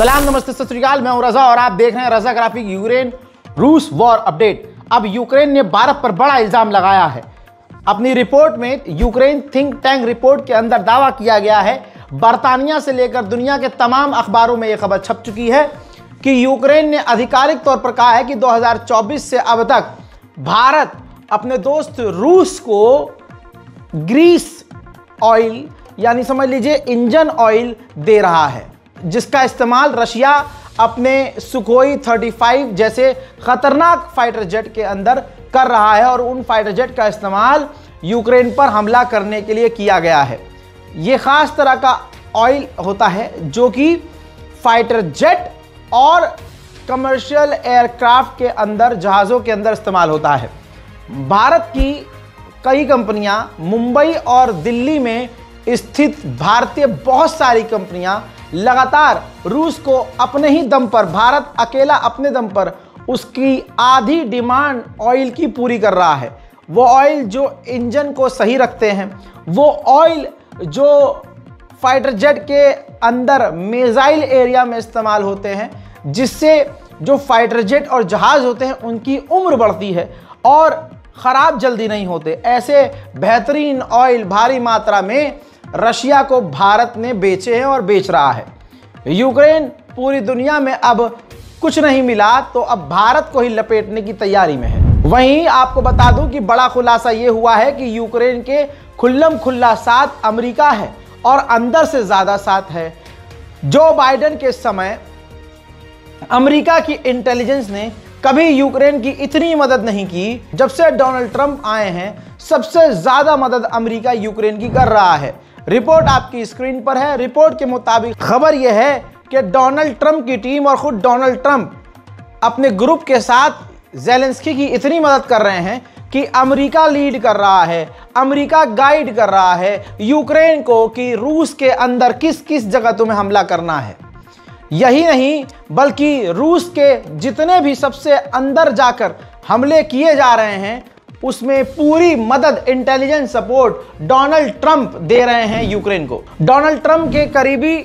सलाम नमस्ते सत श्री अकाल, मैं हूं रजा और आप देख रहे हैं रजा ग्राफिक यूक्रेन रूस वॉर अपडेट। अब यूक्रेन ने भारत पर बड़ा इल्जाम लगाया है। अपनी रिपोर्ट में यूक्रेन थिंक टैंक रिपोर्ट के अंदर दावा किया गया है, बर्तानिया से लेकर दुनिया के तमाम अखबारों में यह खबर छप चुकी है कि यूक्रेन ने आधिकारिक तौर पर कहा है कि 2024 से अब तक भारत अपने दोस्त रूस को ग्रीस ऑयल यानी समझ लीजिए इंजन ऑयल दे रहा है, जिसका इस्तेमाल रशिया अपने सुखोई 35 जैसे खतरनाक फाइटर जेट के अंदर कर रहा है और उन फाइटर जेट का इस्तेमाल यूक्रेन पर हमला करने के लिए किया गया है। यह खास तरह का ऑयल होता है जो कि फाइटर जेट और कमर्शियल एयरक्राफ्ट के अंदर, जहाज़ों के अंदर इस्तेमाल होता है। भारत की कई कंपनियां, मुंबई और दिल्ली में स्थित भारतीय बहुत सारी कंपनियां लगातार रूस को अपने ही दम पर, भारत अकेला अपने दम पर उसकी आधी डिमांड ऑयल की पूरी कर रहा है। वो ऑयल जो इंजन को सही रखते हैं, वो ऑयल जो फाइटर जेट के अंदर मिसाइल एरिया में इस्तेमाल होते हैं, जिससे जो फाइटर जेट और जहाज़ होते हैं उनकी उम्र बढ़ती है और ख़राब जल्दी नहीं होते। ऐसे बेहतरीन ऑयल भारी मात्रा में रशिया को भारत ने बेचे हैं और बेच रहा है। यूक्रेन पूरी दुनिया में अब कुछ नहीं मिला तो अब भारत को ही लपेटने की तैयारी में है। वहीं आपको बता दूं कि बड़ा खुलासा यह हुआ है कि यूक्रेन के खुल्लम खुल्ला साथ अमेरिका है और अंदर से ज़्यादा साथ है। जो बाइडेन के समय अमेरिका की इंटेलिजेंस ने कभी यूक्रेन की इतनी मदद नहीं की। जब से डोनाल्ड ट्रंप आए हैं, सबसे ज़्यादा मदद अमेरिका यूक्रेन की कर रहा है। रिपोर्ट आपकी स्क्रीन पर है। रिपोर्ट के मुताबिक खबर यह है कि डोनाल्ड ट्रंप की टीम और खुद डोनाल्ड ट्रंप अपने ग्रुप के साथ ज़ेलेंस्की की इतनी मदद कर रहे हैं कि अमेरिका लीड कर रहा है, अमेरिका गाइड कर रहा है यूक्रेन को कि रूस के अंदर किस किस जगह तुम्हें हमला करना है। यही नहीं बल्कि रूस के जितने भी सबसे अंदर जाकर हमले किए जा रहे हैं, उसमें पूरी मदद, इंटेलिजेंस सपोर्ट डोनाल्ड ट्रंप दे रहे हैं यूक्रेन को। डोनाल्ड ट्रंप के करीबी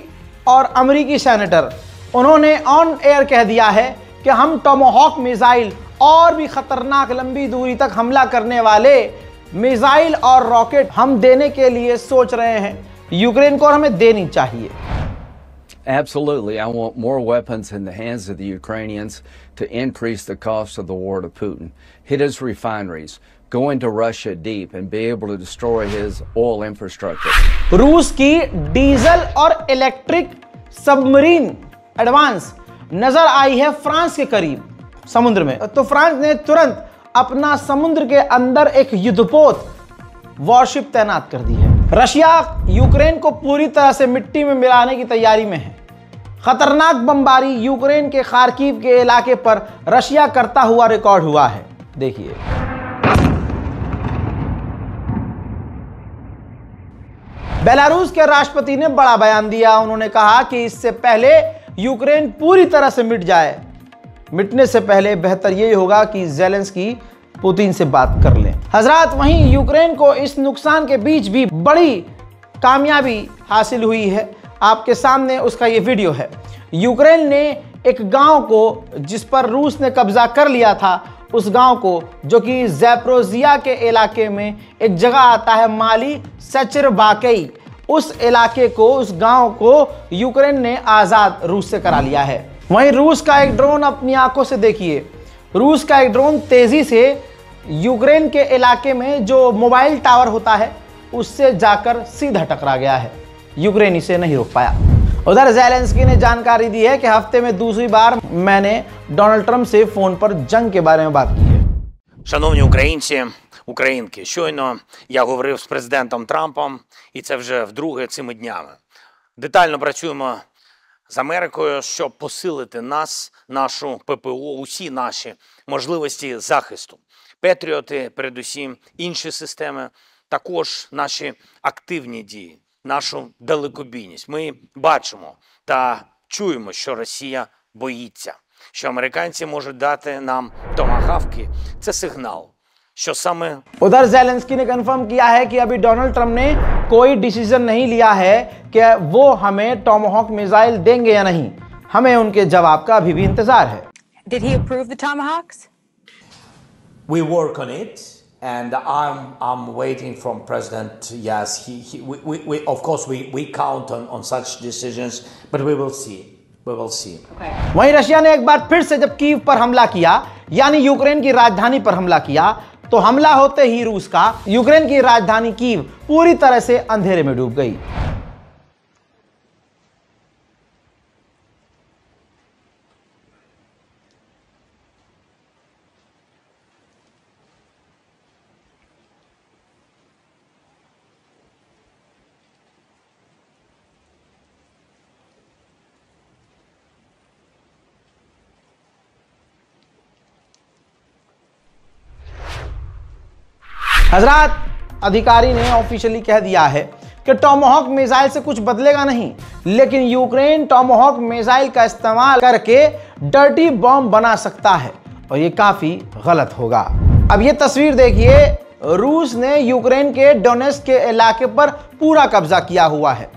और अमेरिकी सेनेटर, उन्होंने ऑन एयर कह दिया है कि हम टोमाहॉक मिसाइल और भी खतरनाक लंबी दूरी तक हमला करने वाले मिसाइल और रॉकेट हम देने के लिए सोच रहे हैं यूक्रेन को और हमें देनी चाहिए। Absolutely. I want more weapons in the hands of the Ukrainians to increase the cost of the war to Putin. Hit his refineries, go into Russia deep and be able to destroy his oil infrastructure. रूस की diesel और electric submarine advance नजर आई है France के करीब समुद्र में, तो फ्रांस ने तुरंत अपना समुद्र के अंदर एक युद्धपोत वॉरशिप तैनात कर दी है। रशिया यूक्रेन को पूरी तरह से मिट्टी में मिलाने की तैयारी में है। खतरनाक बमबारी यूक्रेन के खार्किव के इलाके पर रशिया करता हुआ रिकॉर्ड हुआ है। देखिए, बेलारूस के राष्ट्रपति ने बड़ा बयान दिया। उन्होंने कहा कि इससे पहले यूक्रेन पूरी तरह से मिट जाए, मिटने से पहले बेहतर यही होगा कि ज़ेलेंस्की पुतिन से बात कर लें। हजरात, वहीं यूक्रेन को इस नुकसान के बीच भी बड़ी कामयाबी हासिल हुई है। आपके सामने उसका ये वीडियो है। यूक्रेन ने एक गांव को, जिस पर रूस ने कब्जा कर लिया था, उस गांव को, जो कि ज़ैपोरिज़िया के इलाके में एक जगह आता है माली सचरबाकई, उस इलाके को, उस गांव को यूक्रेन ने आज़ाद रूस से करा लिया है। वहीं रूस का एक ड्रोन, अपनी आंखों से देखिए, रूस का एक ड्रोन तेजी से यूक्रेन के इलाके में जो मोबाइल टावर होता है उससे जाकर सीधा टकरा गया है। यूक्रेन इसे नहीं रोक पाया। उधर ज़ेलेंस्की ने जानकारी दी है कि हफ्ते में दूसरी बार मैंने डोनाल्ड ट्रंप से फोन पर जंग के बारे में बात की है। Шановні українці, українки, щойно я говорив з президентом Трампом, і це вже вдруге цими днями. Детально працюємо з Америкою, щоб посилити нас, нашу ППО, усі наші можливості захисту. Петріоти, передусім, інші системи, також наші активні дії, нашу далекобійність. Ми бачимо та чуємо, що Росія боїться, що американці можуть дати нам томагавки. Це сигнал, що саме... उधर ज़ेलेंस्की ने कंफर्म किया है कि अभी डोनाल्ड ट्रंप ने कोई डिसीजन नहीं लिया है कि वो हमें टॉमहॉक मिसाइल देंगे या नहीं। हमें उनके जवाब का अभी भी इंतजार है। Did he approve the Tomahawks? We work on it, and I'm waiting from President. Yes, we of course we count on such decisions, but we will see. We will see. वहीं रशिया ने एक बार फिर से जब Kyiv पर हमला किया, यानी यूक्रेन की राजधानी पर हमला किया, तो हमला होते ही रूस का यूक्रेन की राजधानी कीव पूरी तरह से अंधेरे में डूब गई। हजरात, अधिकारी ने ऑफिशियली कह दिया है कि टॉमाहॉक मिसाइल से कुछ बदलेगा नहीं, लेकिन यूक्रेन टॉमाहॉक मिसाइल का इस्तेमाल करके डर्टी बॉम्ब बना सकता है और ये काफी गलत होगा। अब ये तस्वीर देखिए, रूस ने यूक्रेन के डोनेट्स्क के इलाके पर पूरा कब्जा किया हुआ है,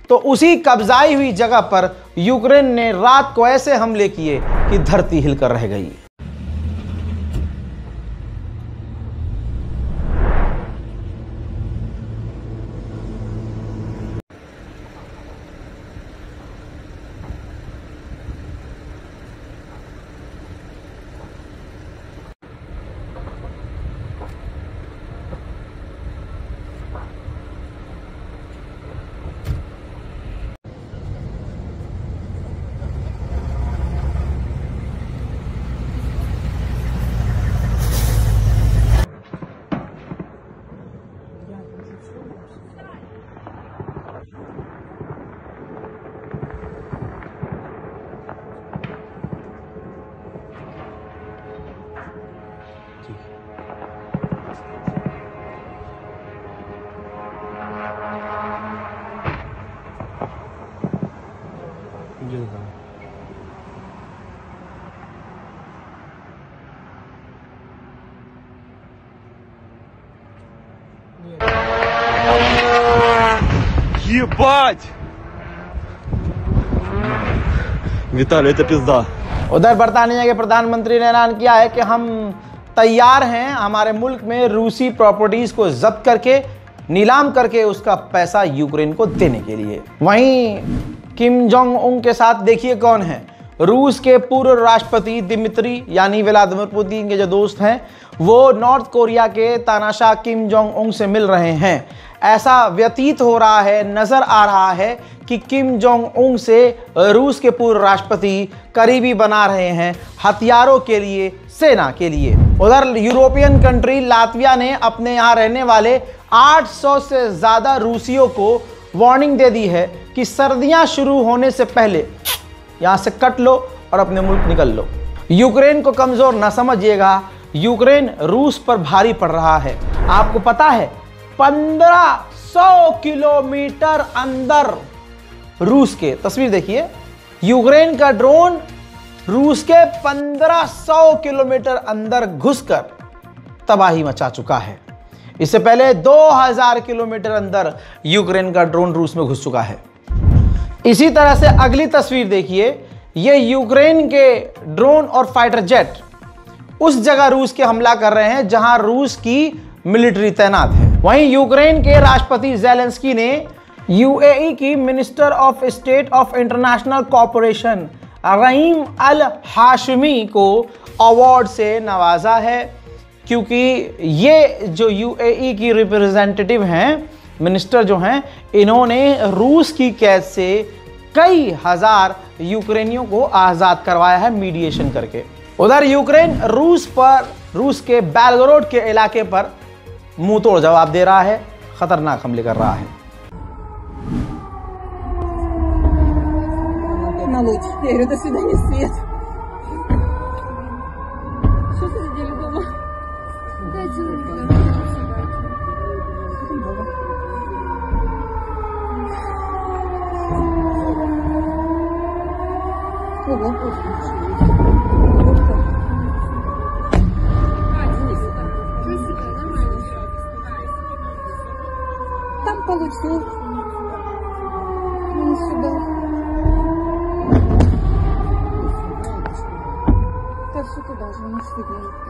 तो उसी कब्जाई हुई जगह पर यूक्रेन ने रात को ऐसे हमले किए कि धरती हिलकर रह गई। Ебать! Виталий, это пизда. उधर बर्तानिया के प्रधानमंत्री ने ऐलान किया है कि हम तैयार हैं हमारे मुल्क में रूसी प्रॉपर्टीज को जब्त करके नीलाम करके उसका पैसा यूक्रेन को देने के लिए। वहीं किम जोंग उन के साथ देखिए कौन है, रूस के पूर्व राष्ट्रपति दिमित्री यानी व्लादिमीर पुतिन के जो दोस्त हैं वो नॉर्थ कोरिया के तानाशाह किम जोंग उन से मिल रहे हैं। ऐसा व्यतीत हो रहा है, नजर आ रहा है कि किम जोंग उन से रूस के पूर्व राष्ट्रपति करीबी बना रहे हैं हथियारों के लिए, सेना के लिए। उधर यूरोपियन कंट्री लातविया ने अपने यहाँ रहने वाले 800 से ज़्यादा रूसियों को वार्निंग दे दी है कि सर्दियाँ शुरू होने से पहले यहाँ से कट लो और अपने मुल्क निकल लो। यूक्रेन को कमज़ोर न समझिएगा, यूक्रेन रूस पर भारी पड़ रहा है। आपको पता है 1500 किलोमीटर अंदर रूस के, तस्वीर देखिए, यूक्रेन का ड्रोन रूस के 1500 किलोमीटर अंदर घुसकर तबाही मचा चुका है। इससे पहले 2000 किलोमीटर अंदर यूक्रेन का ड्रोन रूस में घुस चुका है। इसी तरह से अगली तस्वीर देखिए, ये यूक्रेन के ड्रोन और फाइटर जेट उस जगह रूस के हमला कर रहे हैं जहां रूस की मिलिट्री तैनात है। वहीं यूक्रेन के राष्ट्रपति ज़ेलेंस्की ने यूएई की minister of state of international cooperation Rahim Al Hashimi को अवार्ड से नवाजा है, क्योंकि ये जो यूएई की रिप्रेजेंटेटिव हैं, मिनिस्टर जो हैं, इन्होंने रूस की कैद से कई हजार यूक्रेनियों को आज़ाद करवाया है मीडिएशन करके। उधर यूक्रेन रूस के बेलगोरोड के इलाके पर मुंह तोड़ जवाब दे रहा है, खतरनाक हमले कर रहा है। Я говорю, до свидания, Свет. Что ты задели дома? Дайте мне. Там получил. Сюда.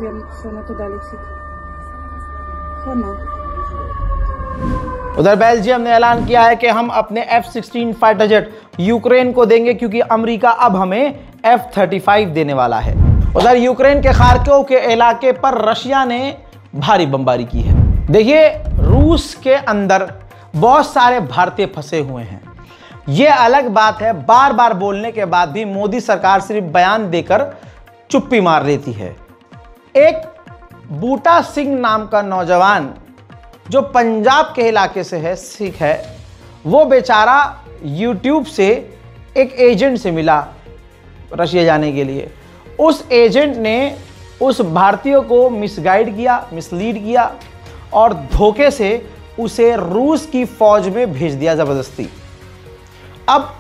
что на туда летит. Хана. उधर बेल्जियम ने ऐलान किया है कि हम अपने F-16 फाइटर जेट यूक्रेन को देंगे क्योंकि अमेरिका अब हमें F-35 देने वाला है। उधर यूक्रेन के खार्किव के इलाके पर रशिया ने भारी बमबारी की है। देखिए, रूस के अंदर बहुत सारे भारतीय फंसे हुए हैं। ये अलग बात है, बार बार बोलने के बाद भी मोदी सरकार सिर्फ बयान देकर चुप्पी मार लेती है। एक बूटा सिंह नाम का नौजवान जो पंजाब के इलाके से है, सिख है, वो बेचारा YouTube से एक एजेंट से मिला रशिया जाने के लिए। उस एजेंट ने उस भारतीय को मिसगाइड किया, मिसलीड किया और धोखे से उसे रूस की फौज में भेज दिया ज़बरदस्ती। अब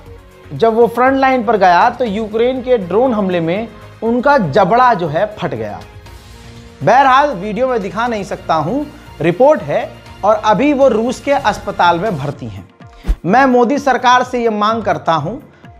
जब वो फ्रंट लाइन पर गया तो यूक्रेन के ड्रोन हमले में उनका जबड़ा जो है फट गया। बहरहाल वीडियो में दिखा नहीं सकता हूं, रिपोर्ट है और अभी वो रूस के अस्पताल में भर्ती हैं। मैं मोदी सरकार से ये मांग करता हूं,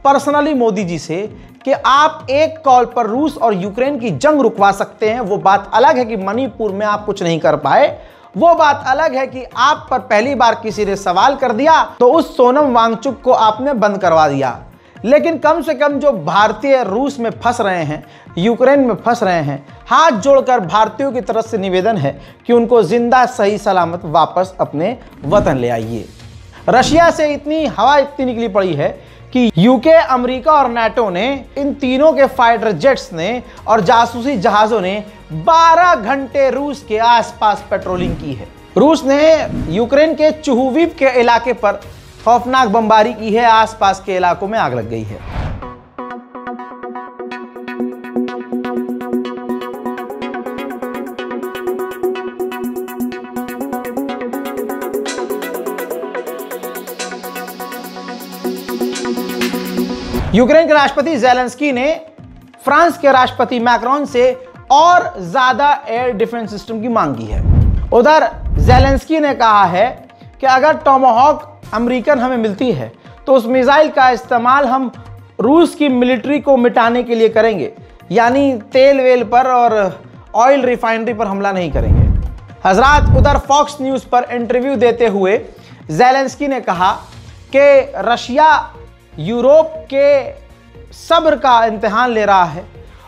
पर्सनली मोदी जी से, कि आप एक कॉल पर रूस और यूक्रेन की जंग रुकवा सकते हैं। वो बात अलग है कि मणिपुर में आप कुछ नहीं कर पाए, वो बात अलग है कि आप पर पहली बार किसी ने सवाल कर दिया तो उस सोनम वांगचुक को आपने बंद करवा दिया। लेकिन कम से कम जो भारतीय रूस में फंस रहे हैं, यूक्रेन में फंस रहे हैं, हाथ जोड़कर भारतीयों की तरफ से निवेदन है कि उनको जिंदा सही सलामत वापस अपने वतन ले आइए। रशिया से इतनी हवा इतनी निकली पड़ी है कि यूके, अमेरिका और नाटो ने, इन तीनों के फाइटर जेट्स ने और जासूसी जहाजों ने 12 घंटे रूस के आसपास पेट्रोलिंग की है। रूस ने यूक्रेन के चुहुविव के इलाके पर खौफनाक बमबारी की है, आसपास के इलाकों में आग लग गई है। यूक्रेन के राष्ट्रपति ज़ेलेंस्की ने फ्रांस के राष्ट्रपति मैक्रोन से और ज्यादा एयर डिफेंस सिस्टम की मांग की है। उधर ज़ेलेंस्की ने कहा है कि अगर टॉमाहॉक अमेरिकन हमें मिलती है तो उस मिसाइल का इस्तेमाल हम रूस की मिलिट्री को मिटाने के लिए करेंगे, यानी तेल वेल पर और ऑयल रिफाइनरी पर हमला नहीं करेंगे। हजरात, उधर फॉक्स न्यूज़ पर इंटरव्यू देते हुए ज़ेलेंस्की ने कहा कि रशिया यूरोप के सब्र का इम्तिहान ले रहा है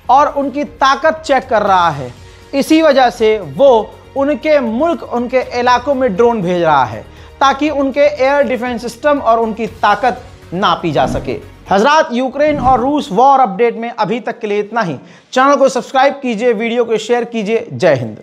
और उनकी ताकत चेक कर रहा है। इसी वजह से वो उनके मुल्क, उनके इलाकों में ड्रोन भेज रहा है ताकि उनके एयर डिफेंस सिस्टम और उनकी ताकत नापी जा सके। हजरात, यूक्रेन और रूस वॉर अपडेट में अभी तक के लिए इतना ही। चैनल को सब्सक्राइब कीजिए, वीडियो को शेयर कीजिए। जय हिंद।